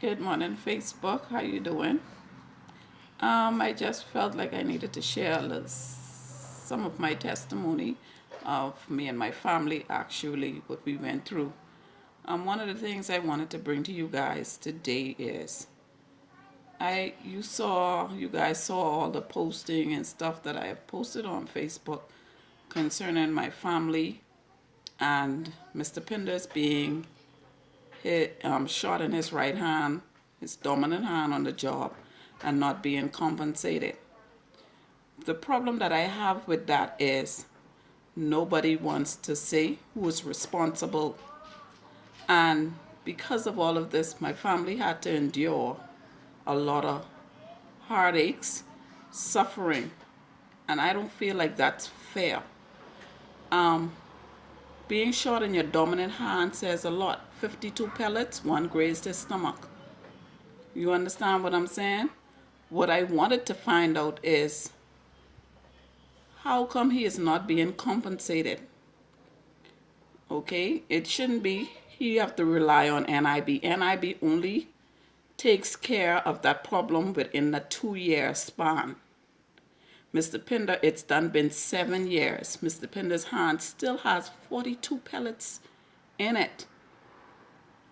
Good morning, Facebook. How you doing? I just felt like I needed to share some of my testimony of me and my family, actually, what we went through. One of the things I wanted to bring to you guys today is you guys saw all the posting and stuff that I have posted on Facebook concerning my family and Mr. Pinder's being shot in his right hand, his dominant hand on the job, and not being compensated. The problem that I have with that is nobody wants to say who is responsible. And because of all of this, my family had to endure a lot of heartaches, suffering, and I don't feel like that's fair. Being shot in your dominant hand says a lot. 52 pellets, one grazed his stomach. You understand what I'm saying? What I wanted to find out is how come he is not being compensated? Okay, it shouldn't be. He have to rely on NIB. NIB only takes care of that problem within a 2-year span. Mr. Pinder, it's done been 7 years. Mr. Pinder's hand still has 42 pellets in it.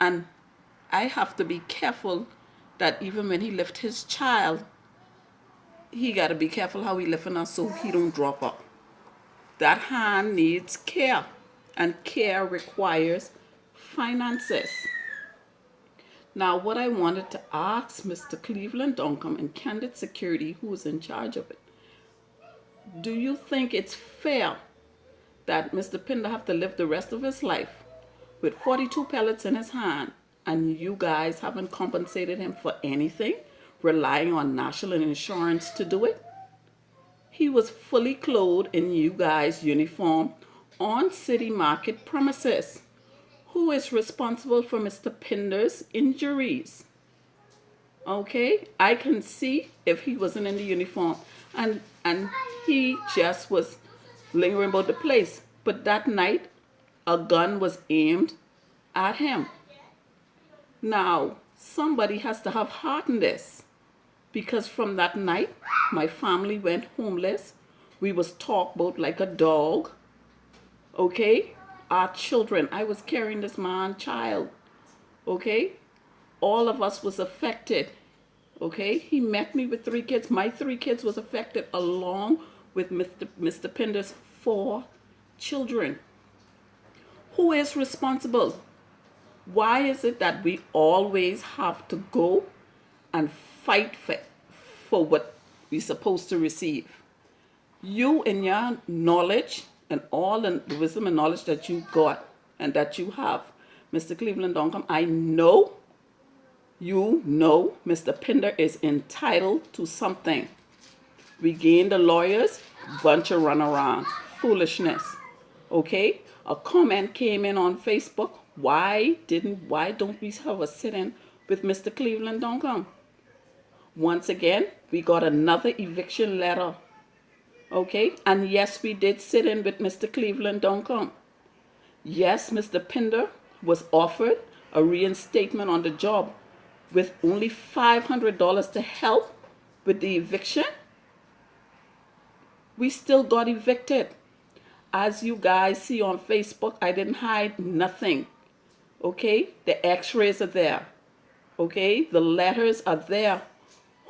And I have to be careful that even when he lift his child, he got to be careful how he lifting her so he don't drop her. That hand needs care, and care requires finances. Now, what I wanted to ask Mr. Cleveland Duncombe and Candid Security, who is in charge of it, do you think it's fair that Mr. Pinder have to live the rest of his life with 42 pellets in his hand and you guys haven't compensated him for anything, relying on national insurance to do it? He was fully clothed in you guys' uniform on city market premises. Who is responsible for Mr. Pinder's injuries? Okay, I can see if he wasn't in the uniform and he just was lingering about the place. But that night, a gun was aimed at him. Now, somebody has to have heart in this, because from that night, my family went homeless. We was talked about like a dog. Okay, our children. I was carrying this man's child. Okay, all of us was affected. Okay, he met me with 3 kids. My 3 kids was affected along with Mr. Pinder's 4 children. Who is responsible? Why is it that we always have to go and fight for what we're supposed to receive? You, in your knowledge and all the wisdom and knowledge that you got and that you have, Mr. Cleveland Duncombe, I know you know Mr. Pinder is entitled to something. We gained the lawyers, bunch of runaround, foolishness. Okay? A comment came in on Facebook. Why don't we have a sit-in with Mr. Cleveland Duncombe? Once again, we got another eviction letter. Okay? And yes, we did sit in with Mr. Cleveland Duncombe. Yes, Mr. Pinder was offered a reinstatement on the job with only $500 to help with the eviction. We still got evicted. As you guys see on Facebook, I didn't hide nothing. Okay? The x-rays are there. Okay? The letters are there.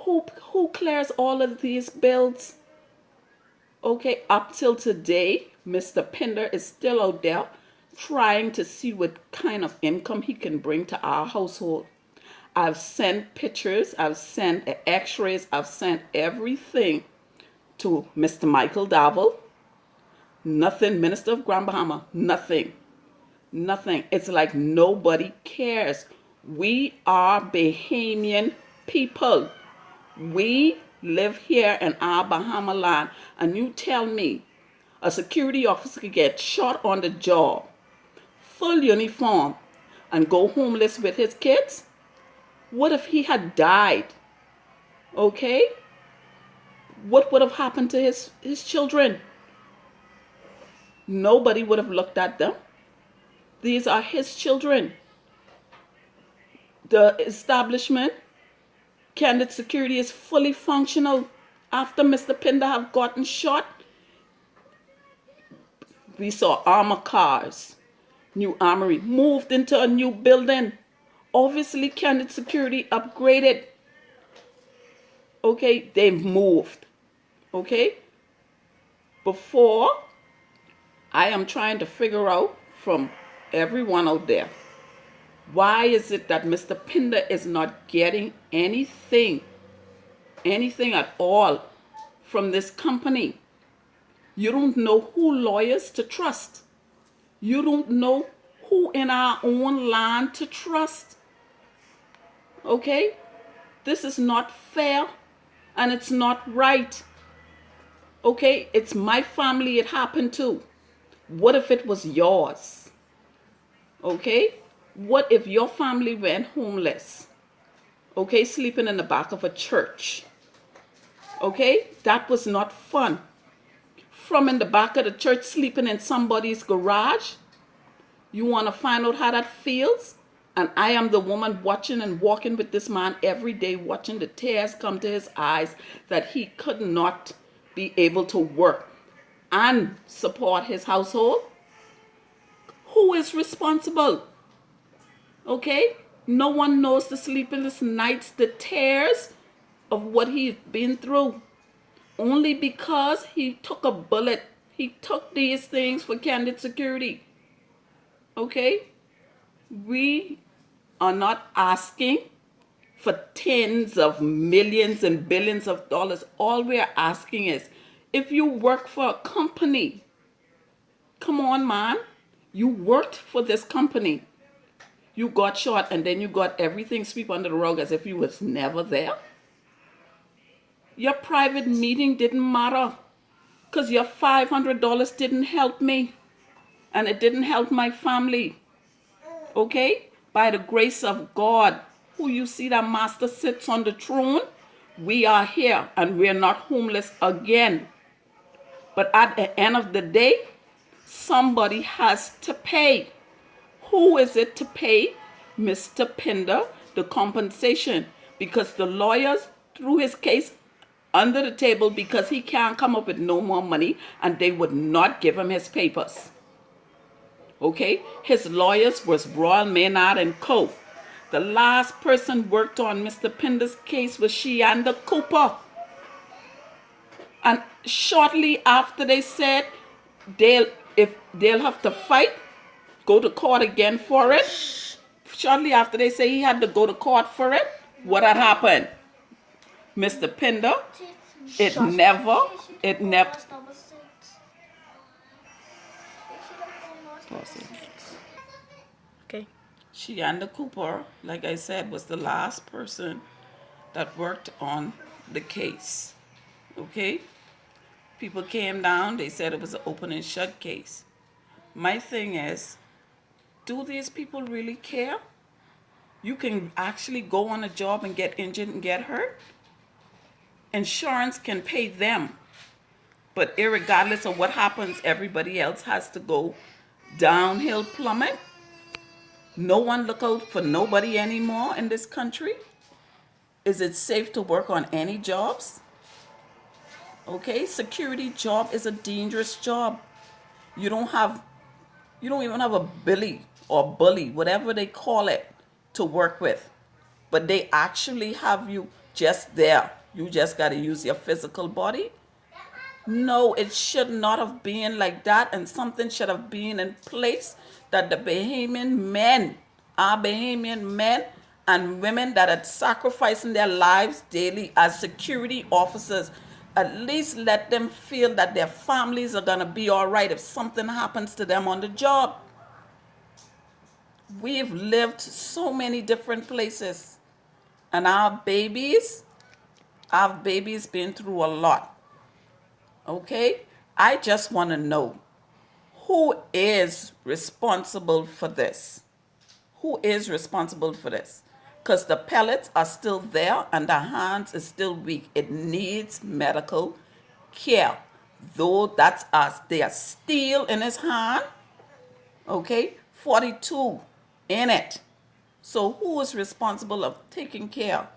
Who clears all of these bills? Okay, up till today, Mr. Pinder is still out there trying to see what kind of income he can bring to our household. I've sent pictures, I've sent x-rays, I've sent everything to Mr. Michael Davil. Nothing, Minister of Grand Bahama, nothing. Nothing. It's like nobody cares. We are Bahamian people. We live here in our Bahama land, and you tell me a security officer could get shot on the job, full uniform, and go homeless with his kids? What if he had died? Okay? What would have happened to his children? Nobody would have looked at them. These are his children. The establishment, Candid Security, is fully functional. After Mr. Pinder have gotten shot, we saw armor cars, new armory, moved into a new building. Obviously, Candid Security upgraded. Okay, they moved. Okay, before I am trying to figure out from everyone out there, why is it that Mr. Pinder is not getting anything at all from this company? You don't know who lawyers to trust. You don't know who in our own land to trust. Okay? This is not fair and it's not right. Okay? It's my family it happened to. What if it was yours? Okay? What if your family went homeless? Okay? Sleeping in the back of a church. Okay? That was not fun. From in the back of the church, sleeping in somebody's garage. You want to find out how that feels? And I am the woman watching and walking with this man every day, watching the tears come to his eyes that he could not be able to work and support his household. Who is responsible? Okay? No one knows the sleepless nights, the tears of what he's been through. Only because he took a bullet. He took these things for Candid Security. Okay? We are not asking for tens of millions and billions of dollars. All we're asking is, if you work for a company, come on, man. You worked for this company. You got shot and then you got everything swept under the rug as if you was never there. Your private meeting didn't matter because your $500 didn't help me and it didn't help my family. Okay? By the grace of God, who you see that master sits on the throne, we are here and we're not homeless again. But at the end of the day, somebody has to pay. Who is it to pay? Mr. Pinder, the compensation. Because the lawyers threw his case under the table because he can't come up with no more money and they would not give him his papers. Okay? His lawyers was Royal Maynard and Co. The last person worked on Mr. Pinder's case was Sheanda Cooper. And shortly after they said if they'll have to fight, go to court again for it. Shortly after they say he had to go to court for it, what had happened? Mr. Pinder, it never. Okay. Sheanda Cooper, like I said, was the last person that worked on the case. Okay? People came down, they said it was an open and shut case. My thing is, do these people really care? You can actually go on a job and get injured and get hurt. Insurance can pay them. But irregardless of what happens, everybody else has to go downhill plummet. No one look out for nobody anymore in this country. Is it safe to work on any jobs? Okay, security job is a dangerous job. You don't even have a billy or bully, whatever they call it, to work with. But they actually have you just there. You just got to use your physical body. No, it should not have been like that, and something should have been in place that the Bahamian men, our Bahamian men and women that are sacrificing their lives daily as security officers, at least let them feel that their families are going to be all right if something happens to them on the job. We've lived so many different places, and our babies been through a lot. Okay? I just want to know, who is responsible for this? Who is responsible for this? Because the pellets are still there and the hands is still weak. It needs medical care. Though that's us. They are steel in his hand. Okay? 42 in it. So who is responsible of taking care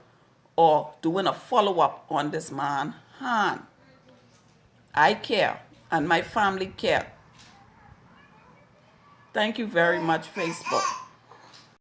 or doing a follow-up on this man hand? I care and my family care. Thank you very much, Facebook.